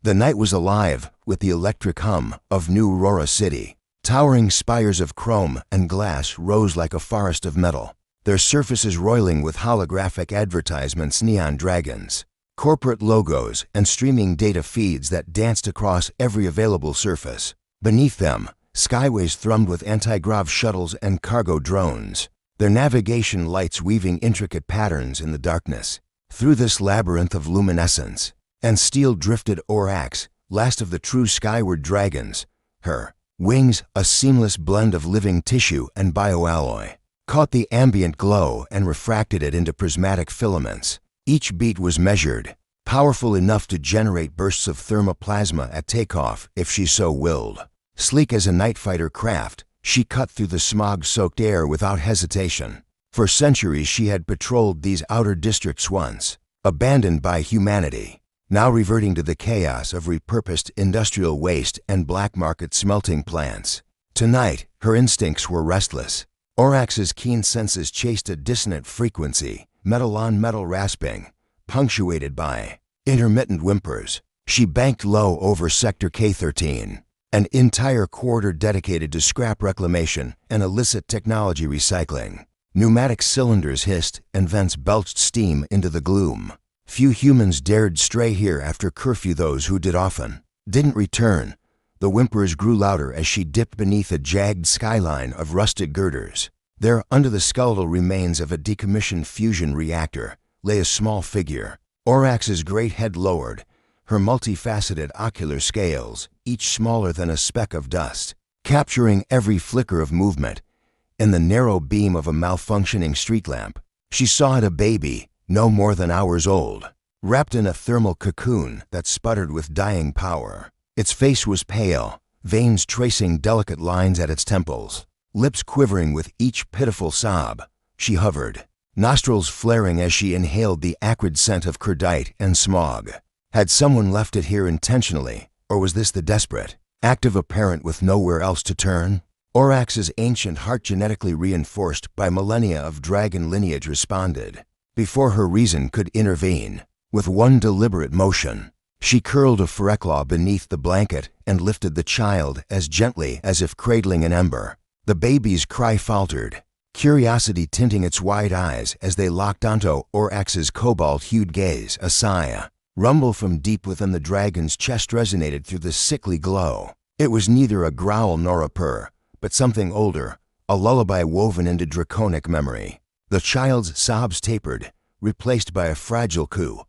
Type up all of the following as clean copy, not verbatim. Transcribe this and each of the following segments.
The night was alive with the electric hum of New Aurora City. Towering spires of chrome and glass rose like a forest of metal, their surfaces roiling with holographic advertisements, neon dragons, corporate logos, and streaming data feeds that danced across every available surface. Beneath them, skyways thrummed with anti-grav shuttles and cargo drones, their navigation lights weaving intricate patterns in the darkness. Through this labyrinth of luminescence and steel drifted Orcs, last of the true skyward dragons, her wings, a seamless blend of living tissue and bioalloy, caught the ambient glow and refracted it into prismatic filaments. Each beat was measured, powerful enough to generate bursts of thermoplasma at takeoff if she so willed. Sleek as a night fighter craft, she cut through the smog-soaked air without hesitation. For centuries she had patrolled these outer districts once, abandoned by humanity, now reverting to the chaos of repurposed industrial waste and black market smelting plants. Tonight, her instincts were restless. Orcs's keen senses chased a dissonant frequency, metal-on-metal rasping, punctuated by intermittent whimpers. She banked low over Sector K-13, an entire quarter dedicated to scrap reclamation and illicit technology recycling. Pneumatic cylinders hissed and vents belched steam into the gloom. Few humans dared stray here after curfew. Those who did often didn't return. The whimpers grew louder as she dipped beneath a jagged skyline of rusted girders. There, under the skeletal remains of a decommissioned fusion reactor, lay a small figure. Orcs's great head lowered, her multifaceted ocular scales, each smaller than a speck of dust, capturing every flicker of movement. In the narrow beam of a malfunctioning street lamp, she saw it, a baby, no more than hours old, wrapped in a thermal cocoon that sputtered with dying power. Its face was pale, veins tracing delicate lines at its temples, lips quivering with each pitiful sob. She hovered, nostrils flaring as she inhaled the acrid scent of cordite and smog. Had someone left it here intentionally, or was this the desperate act of a parent with nowhere else to turn? Orcs's ancient heart, genetically reinforced by millennia of dragon lineage, responded. Before her reason could intervene, with one deliberate motion, she curled a Fereclaw beneath the blanket and lifted the child as gently as if cradling an ember. The baby's cry faltered, curiosity tinting its wide eyes as they locked onto Orcs's cobalt-hued gaze. A sigh, rumble from deep within the dragon's chest resonated through the sickly glow. It was neither a growl nor a purr, but something older, a lullaby woven into draconic memory. The child's sobs tapered, replaced by a fragile coo.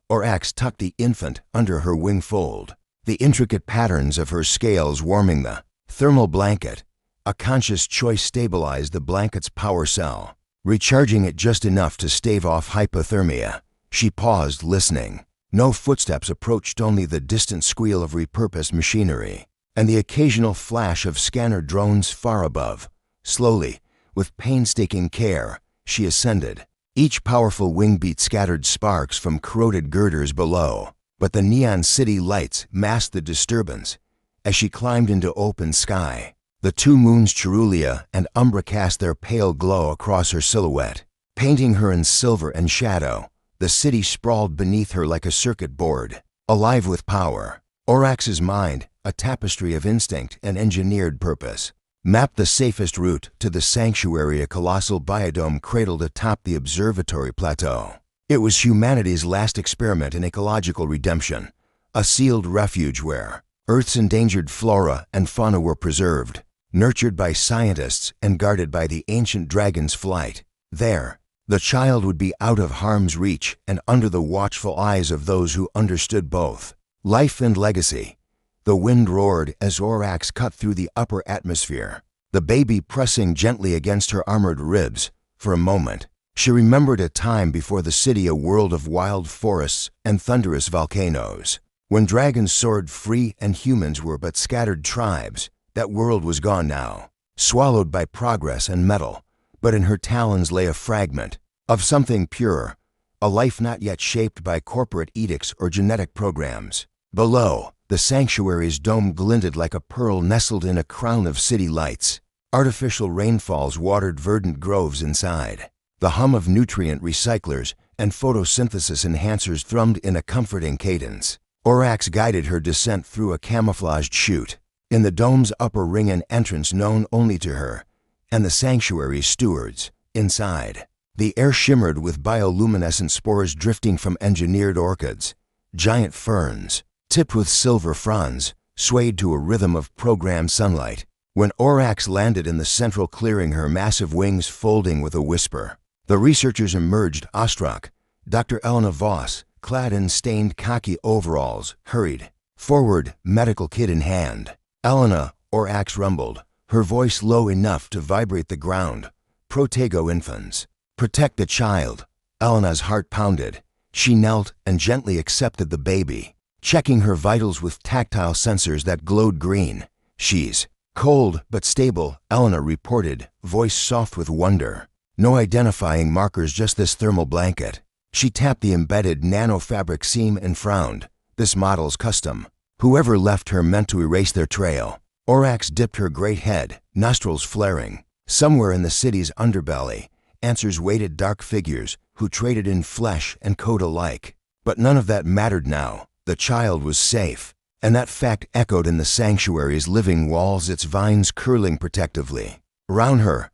Orcs tucked the infant under her wing fold, the intricate patterns of her scales warming the thermal blanket. A conscious choice stabilized the blanket's power cell, recharging it just enough to stave off hypothermia. She paused, listening. No footsteps approached, only the distant squeal of repurposed machinery, and the occasional flash of scanner drones far above. Slowly, with painstaking care, she ascended. Each powerful wing beat scattered sparks from corroded girders below, but the neon city lights masked the disturbance. As she climbed into open sky, the two moons, Cerulean and Umbra, cast their pale glow across her silhouette, painting her in silver and shadow. The city sprawled beneath her like a circuit board, alive with power. Orcs's mind, a tapestry of instinct and engineered purpose, mapped the safest route to the sanctuary, a colossal biodome cradled atop the observatory plateau. It was humanity's last experiment in ecological redemption, a sealed refuge where Earth's endangered flora and fauna were preserved, nurtured by scientists and guarded by the ancient dragon's flight. There, the child would be out of harm's reach and under the watchful eyes of those who understood both life and legacy. The wind roared as Orcs cut through the upper atmosphere, the baby pressing gently against her armored ribs. For a moment, she remembered a time before the city, a world of wild forests and thunderous volcanoes, when dragons soared free and humans were but scattered tribes. That world was gone now, swallowed by progress and metal, but in her talons lay a fragment of something purer, a life not yet shaped by corporate edicts or genetic programs. Below, the sanctuary's dome glinted like a pearl nestled in a crown of city lights. Artificial rainfalls watered verdant groves inside. The hum of nutrient recyclers and photosynthesis enhancers thrummed in a comforting cadence. Orcs guided her descent through a camouflaged chute. In the dome's upper ring, an entrance known only to her, and the sanctuary's stewards inside. The air shimmered with bioluminescent spores drifting from engineered orchids. Giant ferns, tipped with silver fronds, swayed to a rhythm of programmed sunlight. When Orcs landed in the central clearing, her massive wings folding with a whisper, the researchers emerged awestruck. Dr. Elena Voss, clad in stained khaki overalls, hurried forward, medical kit in hand. "Elena," Orcs rumbled, her voice low enough to vibrate the ground. "Protego infans. Protect the child." Elena's heart pounded. She knelt and gently accepted the baby, checking her vitals with tactile sensors that glowed green. "She's cold but stable," Elena reported, voice soft with wonder. "No identifying markers, just this thermal blanket." She tapped the embedded nanofabric seam and frowned. "This model's custom. Whoever left her meant to erase their trail." Orcs dipped her great head, nostrils flaring. Somewhere in the city's underbelly, answers waited, dark figures who traded in flesh and code alike. But none of that mattered now. The child was safe, and that fact echoed in the sanctuary's living walls, its vines curling protectively. Around her,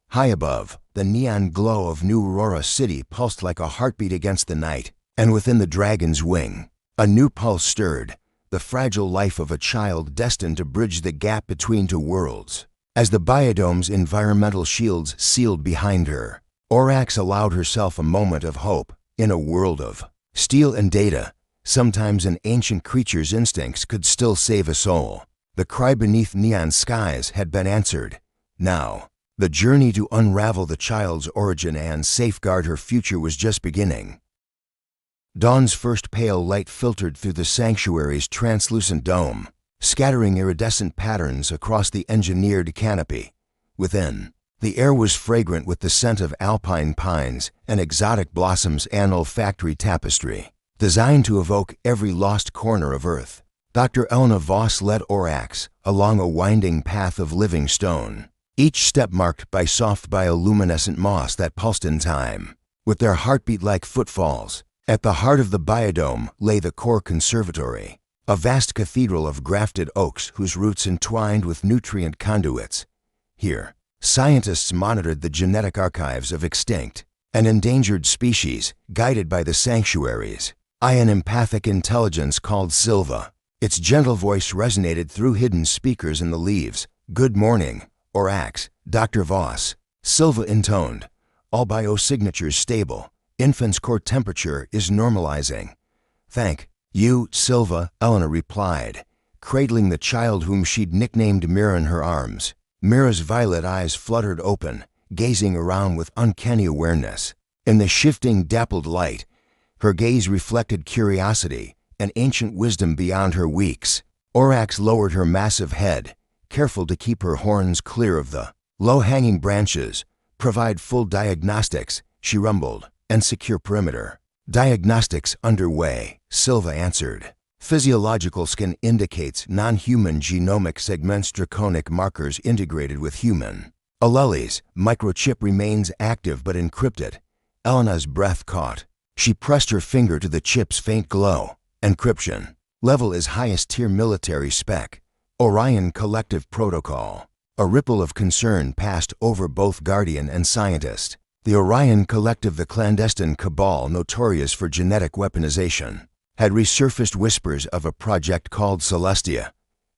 high above, the neon glow of New Aurora City pulsed like a heartbeat against the night. And within the dragon's wing, a new pulse stirred, the fragile life of a child destined to bridge the gap between two worlds. As the biodome's environmental shields sealed behind her, Orcs allowed herself a moment of hope. In a world of steel and data, sometimes an ancient creature's instincts could still save a soul. The cry beneath neon skies had been answered. Now, the journey to unravel the child's origin and safeguard her future was just beginning. Dawn's first pale light filtered through the sanctuary's translucent dome, scattering iridescent patterns across the engineered canopy. Within, the air was fragrant with the scent of alpine pines and exotic blossoms, an olfactory tapestry designed to evoke every lost corner of Earth. Dr. Elena Voss led Orcs along a winding path of living stone, each step marked by soft bioluminescent moss that pulsed in time. With their heartbeat-like footfalls, at the heart of the biodome lay the core conservatory, a vast cathedral of grafted oaks whose roots entwined with nutrient conduits. Here, scientists monitored the genetic archives of extinct and endangered species, guided by the sanctuary's an empathic intelligence called Silva. Its gentle voice resonated through hidden speakers in the leaves. "Good morning, Orcs," Dr. Voss, Silva intoned. "All biosignatures stable. Infant's core temperature is normalizing." "Thank you, Silva," Elena replied, cradling the child whom she'd nicknamed Mira in her arms. Mira's violet eyes fluttered open, gazing around with uncanny awareness. In the shifting, dappled light, her gaze reflected curiosity and ancient wisdom beyond her weeks. Orcs lowered her massive head, careful to keep her horns clear of the low-hanging branches. "Provide full diagnostics," she rumbled, "and secure perimeter." "Diagnostics underway," Silva answered. "Physiological scan indicates non-human genomic segments, draconic markers integrated with human alleles. Microchip remains active but encrypted." Elena's breath caught. She pressed her finger to the chip's faint glow. "Encryption. Level is highest tier military spec. Orion Collective Protocol." A ripple of concern passed over both Guardian and scientist. The Orion Collective, the clandestine cabal notorious for genetic weaponization, had resurfaced whispers of a project called Celestia.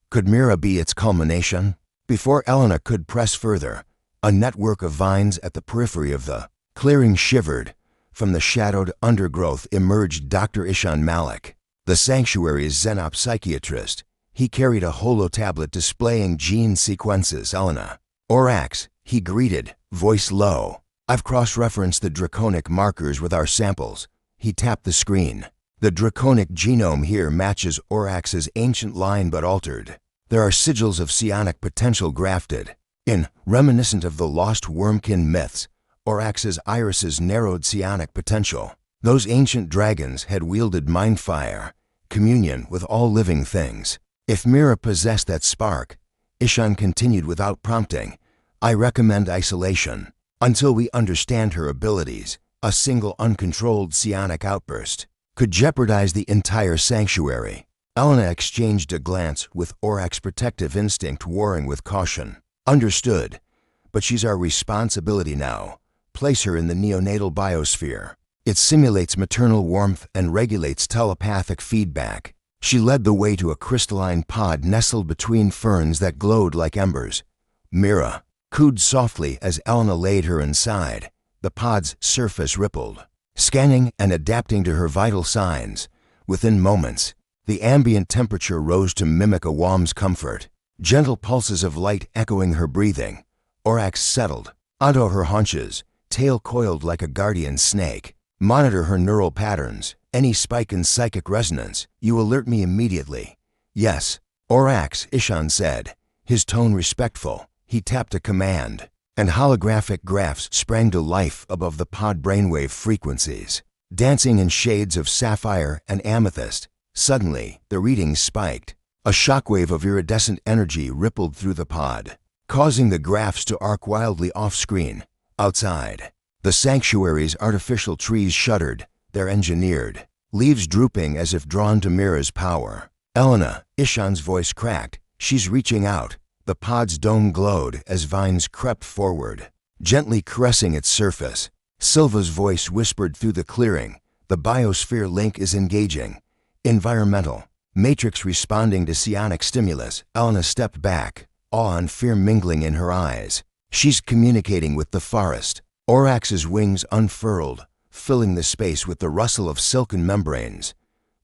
Could Mira be its culmination? Before Elena could press further, a network of vines at the periphery of the clearing shivered. From the shadowed undergrowth emerged Dr. Ishan Malik, the sanctuary's xenopsychiatrist. He carried a holo-tablet displaying gene sequences. "Elena." "Orcs," he greeted, voice low. "I've cross-referenced the draconic markers with our samples." He tapped the screen. "The draconic genome here matches Orcs's ancient line but altered. There are sigils of psionic potential grafted in, reminiscent of the lost wormkin myths. Orcs's irises narrowed psionic potential. Those ancient dragons had wielded mind fire, communion with all living things. If Mira possessed that spark," Ishan continued without prompting, "I recommend isolation until we understand her abilities. A single uncontrolled psionic outburst could jeopardize the entire sanctuary. Elena exchanged a glance with Orcs' protective instinct warring with caution. Understood, but she's our responsibility now. Place her in the neonatal biosphere. It simulates maternal warmth and regulates telepathic feedback. She led the way to a crystalline pod nestled between ferns that glowed like embers. Mira cooed softly as Elena laid her inside. The pod's surface rippled, scanning and adapting to her vital signs. Within moments, the ambient temperature rose to mimic a wom's comfort, gentle pulses of light echoing her breathing. Orcs settled onto her haunches, tail coiled like a guardian snake. Monitor her neural patterns. Any spike in psychic resonance, you alert me immediately. Yes, Orcs, Ishan said, his tone respectful. He tapped a command, and holographic graphs sprang to life above the pod brainwave frequencies, dancing in shades of sapphire and amethyst. Suddenly, the readings spiked. A shockwave of iridescent energy rippled through the pod, causing the graphs to arc wildly off-screen. Outside, the sanctuary's artificial trees shuddered, their engineered leaves drooping as if drawn to Mira's power. Elena, Ishan's voice cracked. She's reaching out. The pod's dome glowed as vines crept forward, gently caressing its surface. Silva's voice whispered through the clearing. The biosphere link is engaging. Environmental matrix responding to psionic stimulus. Elena stepped back, awe and fear mingling in her eyes. She's communicating with the forest. Orcs' wings unfurled, filling the space with the rustle of silken membranes.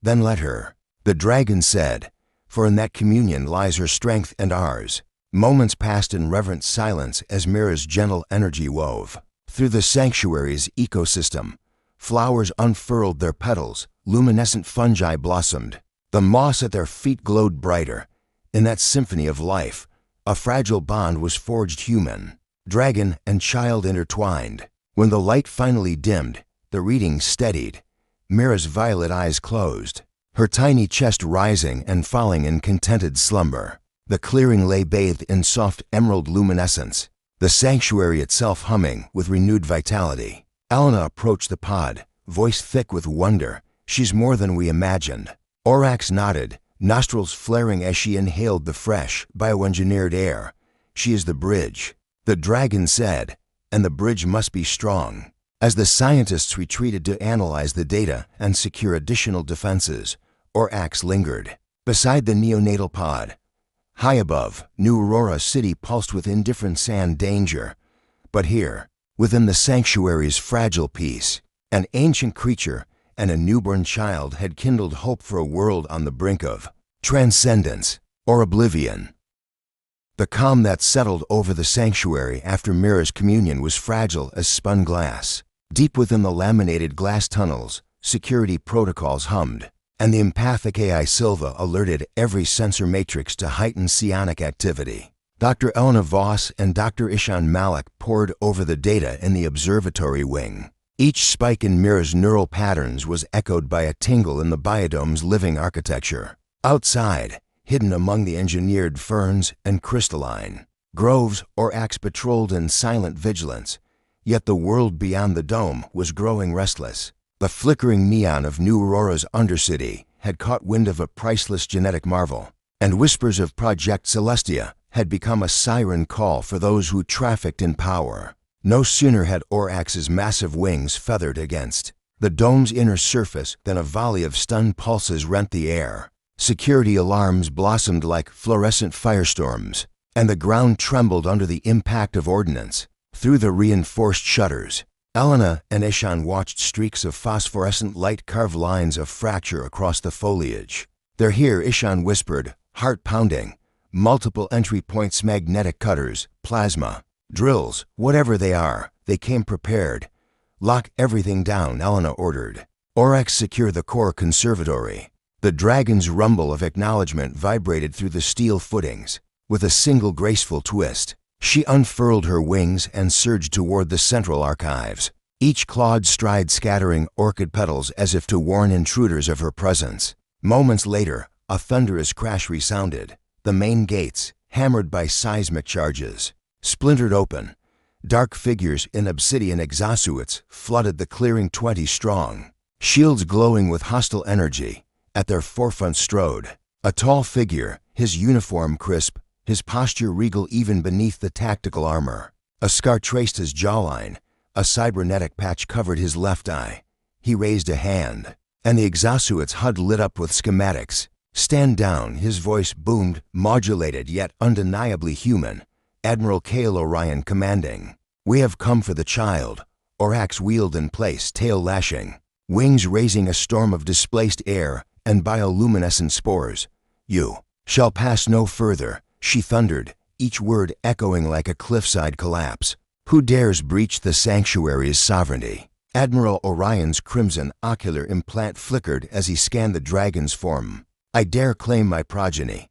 Then let her, the dragon said, for in that communion lies her strength and ours. Moments passed in reverent silence as Mira's gentle energy wove through the sanctuary's ecosystem. Flowers unfurled their petals, luminescent fungi blossomed. The moss at their feet glowed brighter. In that symphony of life, a fragile bond was forged, human, dragon, and child intertwined. When the light finally dimmed, the reading steadied. Mira's violet eyes closed, her tiny chest rising and falling in contented slumber. The clearing lay bathed in soft emerald luminescence, the sanctuary itself humming with renewed vitality. Elena approached the pod, voice thick with wonder. She's more than we imagined. Orcs nodded, nostrils flaring as she inhaled the fresh, bioengineered air. She is the bridge, the dragon said, and the bridge must be strong. As the scientists retreated to analyze the data and secure additional defenses, Orcs lingered beside the neonatal pod. High above, New Aurora City pulsed with indifference and danger. But here, within the sanctuary's fragile peace, an ancient creature and a newborn child had kindled hope for a world on the brink of transcendence or oblivion. The calm that settled over the sanctuary after Mira's communion was fragile as spun glass. Deep within the laminated glass tunnels, security protocols hummed, and the empathic AI Silva alerted every sensor matrix to heightened psionic activity. Dr. Elena Voss and Dr. Ishan Malik pored over the data in the observatory wing. Each spike in Mira's neural patterns was echoed by a tingle in the biodome's living architecture. Outside, hidden among the engineered ferns and crystalline groves, Orcs patrolled in silent vigilance. Yet the world beyond the dome was growing restless. The flickering neon of New Aurora's Undercity had caught wind of a priceless genetic marvel, and whispers of Project Celestia had become a siren call for those who trafficked in power. No sooner had Orcs' massive wings feathered against the dome's inner surface than a volley of stunned pulses rent the air. Security alarms blossomed like fluorescent firestorms, and the ground trembled under the impact of ordnance. Through the reinforced shutters, Elena and Ishan watched streaks of phosphorescent light carve lines of fracture across the foliage. "They're here," Ishan whispered, heart pounding. "Multiple entry points, magnetic cutters, plasma, drills, whatever they are, they came prepared." "Lock everything down," Elena ordered. "Orcs secure the core conservatory." The dragon's rumble of acknowledgement vibrated through the steel footings. With a single graceful twist, she unfurled her wings and surged toward the central archives, each clawed stride scattering orchid petals as if to warn intruders of her presence. Moments later, a thunderous crash resounded. The main gates, hammered by seismic charges, splintered open. Dark figures in obsidian exosuits flooded the clearing 20 strong. shields glowing with hostile energy. At their forefront strode a tall figure, his uniform crisp, his posture regal even beneath the tactical armor. A scar traced his jawline, a cybernetic patch covered his left eye. He raised a hand, and the exosuit's HUD lit up with schematics. "Stand down," his voice boomed, modulated yet undeniably human. Admiral Kale Orion commanding. "We have come for the child." Orcs wheeled in place, tail lashing, wings raising a storm of displaced air and bioluminescent spores. "You shall pass no further," she thundered, each word echoing like a cliffside collapse. "Who dares breach the sanctuary's sovereignty?" Admiral Orion's crimson ocular implant flickered as he scanned the dragon's form. "I dare claim my progeny."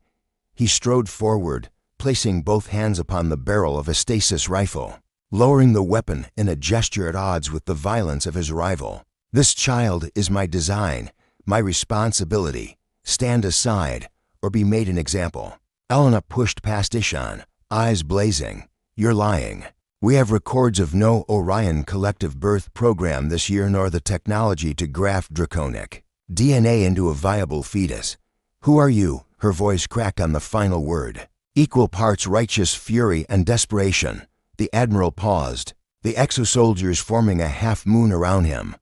He strode forward, placing both hands upon the barrel of a stasis rifle, lowering the weapon in a gesture at odds with the violence of his rival. "This child is my design, my responsibility. Stand aside, or be made an example." Elena pushed past Ishan, eyes blazing. "You're lying. We have records of no Orion collective birth program this year, nor the technology to graft draconic DNA into a viable fetus. Who are you?" Her voice cracked on the final word, equal parts righteous fury and desperation. The Admiral paused, the exosoldiers forming a half-moon around him.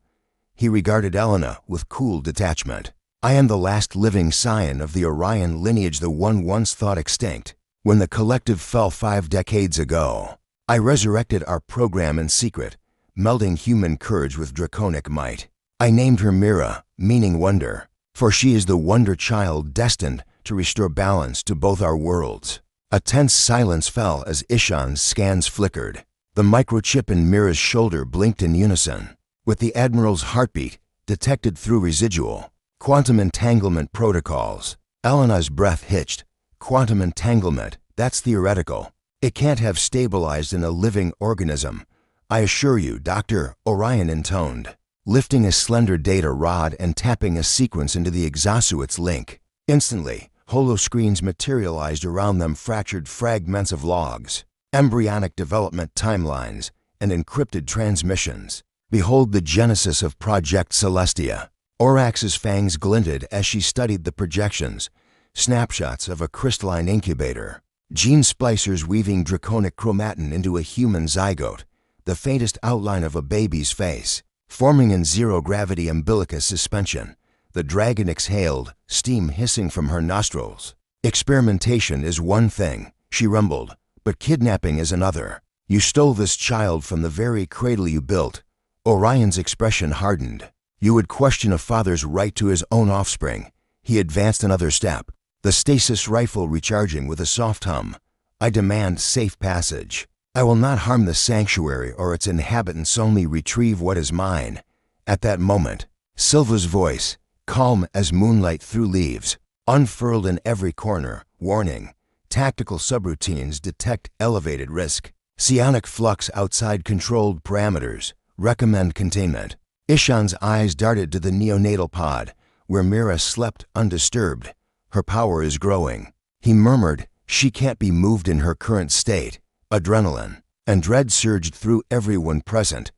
He regarded Elena with cool detachment. "I am the last living scion of the Orion lineage, the one once thought extinct. When the collective fell 5 decades ago, I resurrected our program in secret, melding human courage with draconic might. I named her Mira, meaning wonder, for she is the wonder child destined to restore balance to both our worlds." A tense silence fell as Ishan's scans flickered. The microchip in Mira's shoulder blinked in unison with the Admiral's heartbeat, detected through residual quantum entanglement protocols. Elena's breath hitched. "Quantum entanglement, that's theoretical. It can't have stabilized in a living organism. I assure you," Dr. Orion intoned, lifting a slender data rod and tapping a sequence into the exosuit's link. Instantly, holoscreens materialized around them, fractured fragments of logs, embryonic development timelines, and encrypted transmissions. "Behold the genesis of Project Celestia." Orcs's fangs glinted as she studied the projections, snapshots of a crystalline incubator, gene splicers weaving draconic chromatin into a human zygote, the faintest outline of a baby's face, forming in zero-gravity umbilicus suspension. The dragon exhaled, steam hissing from her nostrils. "Experimentation is one thing," she rumbled, "but kidnapping is another. You stole this child from the very cradle you built." Orion's expression hardened. "You would question a father's right to his own offspring." He advanced another step, the stasis rifle recharging with a soft hum. "I demand safe passage. I will not harm the sanctuary or its inhabitants, only retrieve what is mine." At that moment, Silva's voice, calm as moonlight through leaves, unfurled in every corner. "Warning. Tactical subroutines detect elevated risk. Psionic flux outside controlled parameters. Recommend containment." Ishan's eyes darted to the neonatal pod, where Mira slept undisturbed. "Her power is growing." He murmured, "She can't be moved in her current state." Adrenaline and dread surged through everyone present.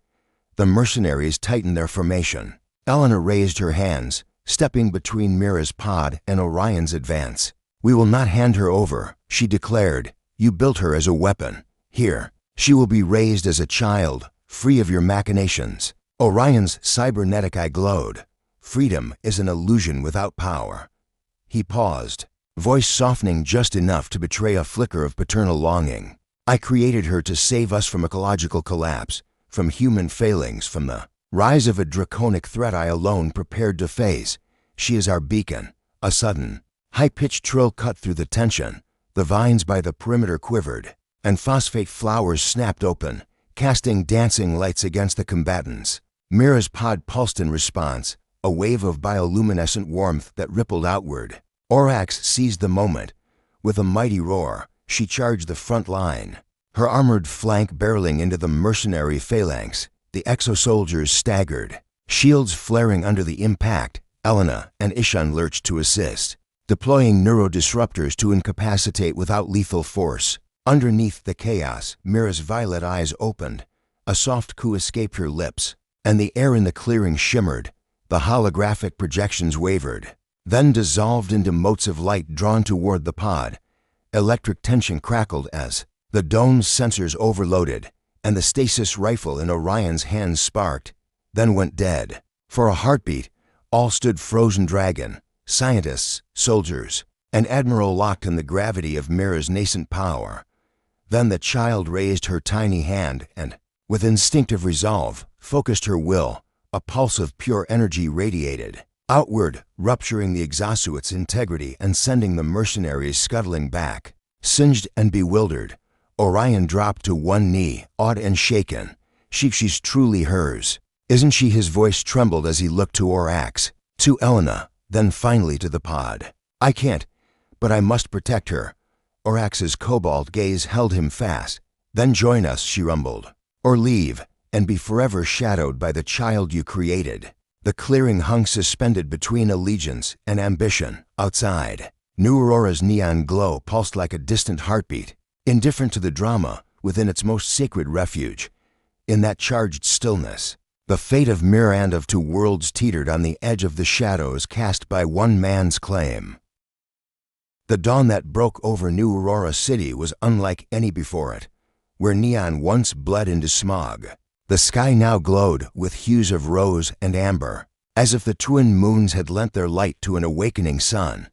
The mercenaries tightened their formation. Elena raised her hands, stepping between Mira's pod and Orion's advance. "We will not hand her over," she declared. "You built her as a weapon. Here, she will be raised as a child, free of your machinations." Orion's cybernetic eye glowed. "Freedom is an illusion without power." He paused, voice softening just enough to betray a flicker of paternal longing. "I created her to save us from ecological collapse, from human failings, from the rise of a draconic threat I alone prepared to face. She is our beacon." A sudden, high-pitched trill cut through the tension. The vines by the perimeter quivered, and phosphate flowers snapped open, casting dancing lights against the combatants. Mira's pod pulsed in response, a wave of bioluminescent warmth that rippled outward. Orcs seized the moment. With a mighty roar, she charged the front line, her armored flank barreling into the mercenary phalanx. The exosoldiers staggered, shields flaring under the impact. Elena and Ishan lurched to assist, deploying neurodisruptors to incapacitate without lethal force. Underneath the chaos, Mira's violet eyes opened. A soft coo escaped her lips, and the air in the clearing shimmered, The holographic projections wavered, then dissolved into motes of light drawn toward the pod. Electric tension crackled as the dome's sensors overloaded, and the stasis rifle in Orion's hands sparked, then went dead. For a heartbeat, all stood frozen dragon, scientists, soldiers, and Admiral locked in the gravity of Mira's nascent power. Then the child raised her tiny hand and, with instinctive resolve, focused her will. A pulse of pure energy radiated outward, rupturing the exosuit's integrity and sending the mercenaries scuttling back. Singed and bewildered, Orion dropped to one knee, awed and shaken. She's truly hers. Isn't she? His voice trembled as he looked to Orcs, to Elena, then finally to the pod. I can't, but I must protect her. Orcs's cobalt gaze held him fast. Then join us, she rumbled. Or leave, and be forever shadowed by the child you created. The clearing hung suspended between allegiance and ambition. Outside, New Aurora's neon glow pulsed like a distant heartbeat, indifferent to the drama within its most sacred refuge. In that charged stillness, the fate of Mira and of two worlds teetered on the edge of the shadows cast by one man's claim. The dawn that broke over New Aurora City was unlike any before it. Where neon once bled into smog, the sky now glowed with hues of rose and amber, as if the twin moons had lent their light to an awakening sun.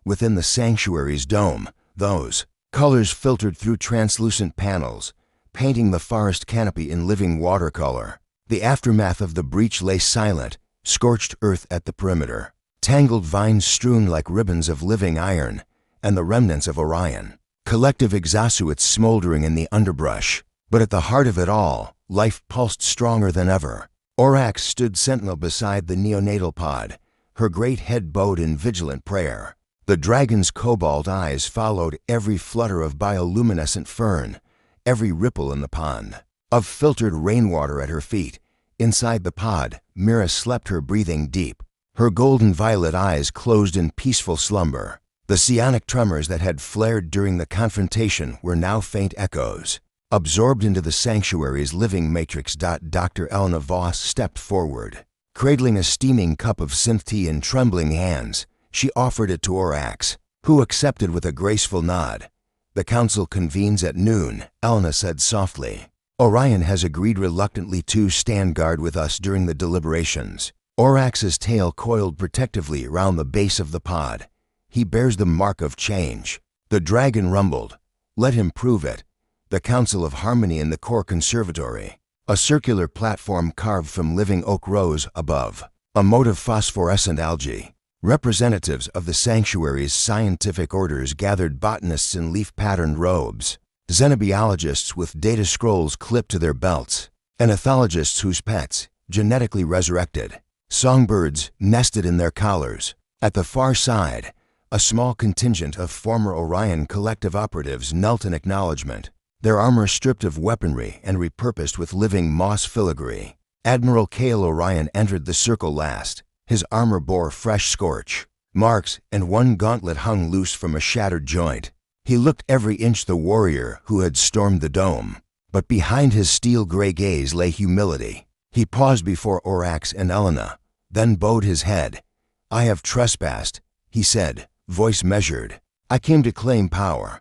Within the sanctuary's dome, those colors filtered through translucent panels, painting the forest canopy in living watercolor. The aftermath of the breach lay silent, scorched earth at the perimeter, tangled vines strewn like ribbons of living iron, and the remnants of Orion, collective exosuits smoldering in the underbrush. But at the heart of it all, life pulsed stronger than ever. Orcs stood sentinel beside the neonatal pod, her great head bowed in vigilant prayer. The dragon's cobalt eyes followed every flutter of bioluminescent fern, every ripple in the pond, of filtered rainwater at her feet. Inside the pod, Mira slept, her breathing deep, her golden violet eyes closed in peaceful slumber. The psionic tremors that had flared during the confrontation were now faint echoes, absorbed into the sanctuary's living matrix. Dr. Elena Voss stepped forward. Cradling a steaming cup of synth tea in trembling hands, she offered it to Orcs, who accepted with a graceful nod. The council convenes at noon, Elena said softly. Orion has agreed reluctantly to stand guard with us during the deliberations. Orcs's tail coiled protectively around the base of the pod. He bears the mark of change. The dragon rumbled. Let him prove it. The Council of Harmony in the core conservatory. A circular platform carved from living oak rose above. A moat of phosphorescent algae. Representatives of the sanctuary's scientific orders gathered, botanists in leaf-patterned robes, xenobiologists with data scrolls clipped to their belts, and ethologists whose pets, genetically resurrected, songbirds nested in their collars. At the far side, a small contingent of former Orion collective operatives knelt in acknowledgement, their armor stripped of weaponry and repurposed with living moss filigree. Admiral Kale Orion entered the circle last. His armor bore fresh scorch marks, and one gauntlet hung loose from a shattered joint. He looked every inch the warrior who had stormed the dome, but behind his steel-gray gaze lay humility. He paused before Orcs and Elena, then bowed his head. I have trespassed, he said, voice measured. I came to claim power,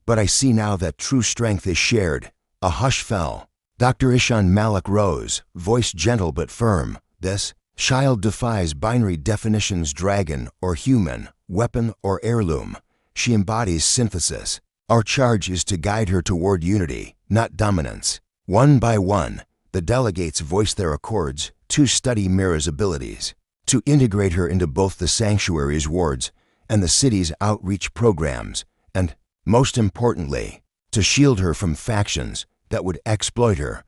but I see now that true strength is shared. A hush fell. Dr. Ishan Malik rose, voice gentle but firm. This child defies binary definitions, dragon or human, weapon or heirloom. She embodies synthesis. Our charge is to guide her toward unity, not dominance. One by one, the delegates voiced their accords to study Mira's abilities, to integrate her into both the sanctuary's wards and the city's outreach programs, and, most importantly, to shield her from factions that would exploit her.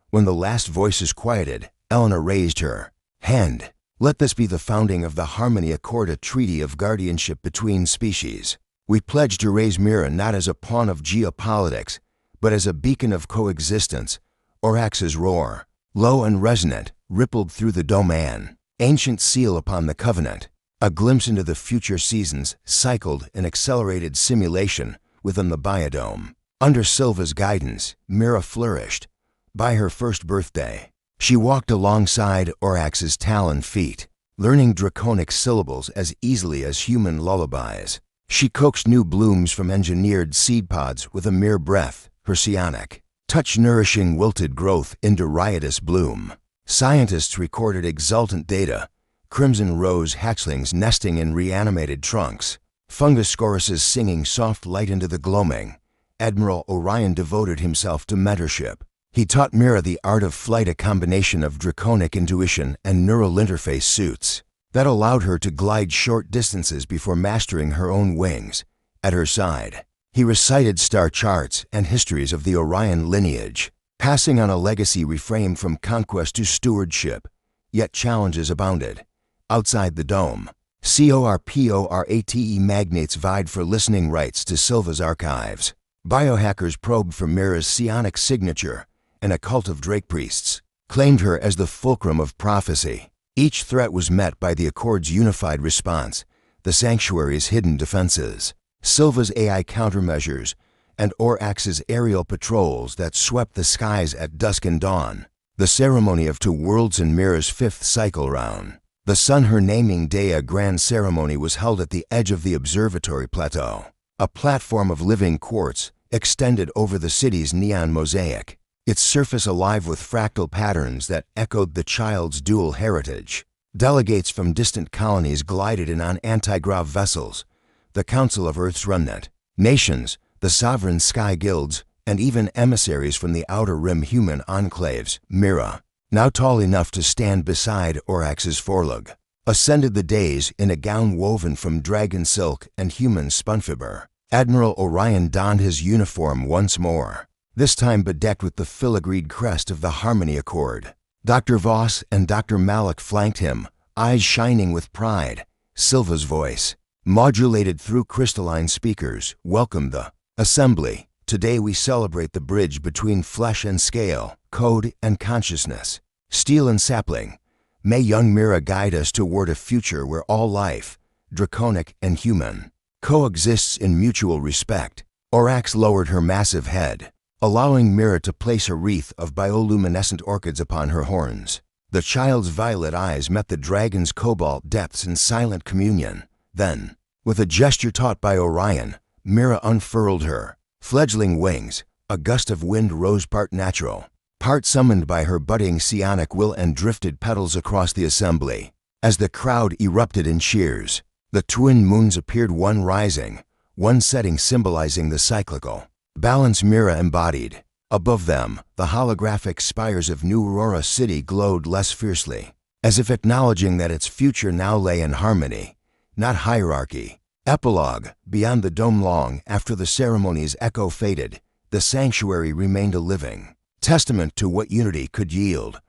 When the last voices quieted, Elena raised her hand. Let this be the founding of the Harmony Accord, a treaty of guardianship between species. We pledge to raise Mira not as a pawn of geopolitics, but as a beacon of coexistence. Orcs's roar, low and resonant, rippled through the domain. Ancient seal upon the covenant. A glimpse into the future seasons cycled in accelerated simulation within the biodome. Under Silva's guidance, Mira flourished. By her first birthday, she walked alongside Orcs's taloned feet, learning draconic syllables as easily as human lullabies. She coaxed new blooms from engineered seed pods with a mere breath, her psionic touch nourishing wilted growth into riotous bloom. Scientists recorded exultant data, crimson rose hatchlings nesting in reanimated trunks, fungus choruses singing soft light into the gloaming. Admiral Orion devoted himself to mentorship. He taught Mira the art of flight, a combination of draconic intuition and neural interface suits that allowed her to glide short distances before mastering her own wings. At her side, he recited star charts and histories of the Orion lineage, passing on a legacy reframed from conquest to stewardship. Yet challenges abounded. Outside the dome, corporate magnates vied for listening rights to Silva's archives. Biohackers probed for Mira's psionic signature, and a cult of Drake priests claimed her as the fulcrum of prophecy. Each threat was met by the Accord's unified response, the Sanctuary's hidden defenses, Silva's AI countermeasures, and Orcs' aerial patrols that swept the skies at dusk and dawn. The ceremony of 2 worlds in Mira's 5th cycle round. The sun her naming day, a grand ceremony was held at the edge of the observatory plateau, a platform of living quartz extended over the city's neon mosaic, its surface alive with fractal patterns that echoed the child's dual heritage. Delegates from distant colonies glided in on anti-grav vessels, the Council of Earth's remnant, nations, the sovereign sky guilds, and even emissaries from the outer rim human enclaves. Mira, now tall enough to stand beside Orcs' forelug, ascended the days in a gown woven from dragon silk and human spunfiber. Admiral Orion donned his uniform once more, this time bedecked with the filigreed crest of the Harmony Accord. Dr. Voss and Dr. Malik flanked him, eyes shining with pride. Silva's voice, modulated through crystalline speakers, welcomed the assembly. Today we celebrate the bridge between flesh and scale, code and consciousness, steel and sapling. May young Mira guide us toward a future where all life, draconic and human, coexists in mutual respect. Orcs lowered her massive head, allowing Mira to place a wreath of bioluminescent orchids upon her horns. The child's violet eyes met the dragon's cobalt depths in silent communion. Then, with a gesture taught by Orion, Mira unfurled her fledgling wings. A gust of wind rose, part natural, part summoned by her budding psionic will, and drifted petals across the assembly. As the crowd erupted in cheers, the twin moons appeared, one rising, one setting, symbolizing the cyclical balance Mira embodied. Above them, the holographic spires of New Aurora City glowed less fiercely, as if acknowledging that its future now lay in harmony, not hierarchy. Epilogue. Beyond the dome, long after the ceremony's echo faded, the sanctuary remained a living testament to what unity could yield.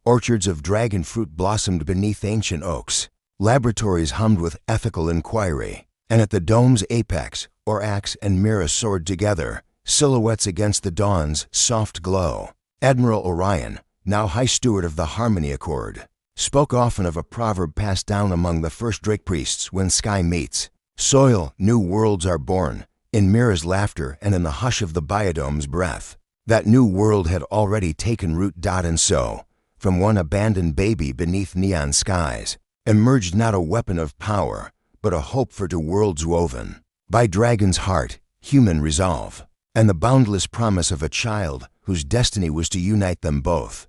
Orchards of dragon fruit blossomed beneath ancient oaks. Laboratories hummed with ethical inquiry. And at the dome's apex, Orcs and Mira soared together, silhouettes against the dawn's soft glow. Admiral Orion, now High Steward of the Harmony Accord, spoke often of a proverb passed down among the first Drake priests: when sky meets soil, new worlds are born. In Mira's laughter and in the hush of the biodome's breath, that new world had already taken root. And so, from one abandoned baby beneath neon skies, emerged not a weapon of power, but a hope for 2 worlds woven by dragon's heart, human resolve, and the boundless promise of a child whose destiny was to unite them both.